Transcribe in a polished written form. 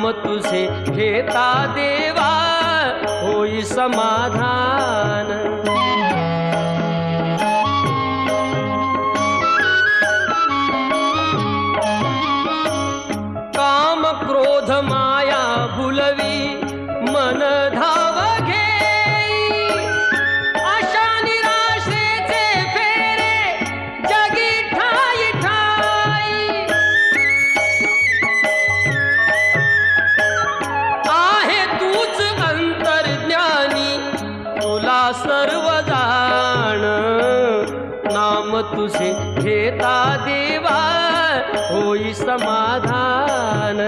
नाम तुझे घेता देवा होई समाधान। काम क्रोध माया भुलवी मन धाव घेई, आशा निराशेचे फेरे जगी ठाई ठाई। आहे तूच अंतर्ज्ञानी तुला सर्व जाण, नाम तुझे घेता देवा होई समाधान।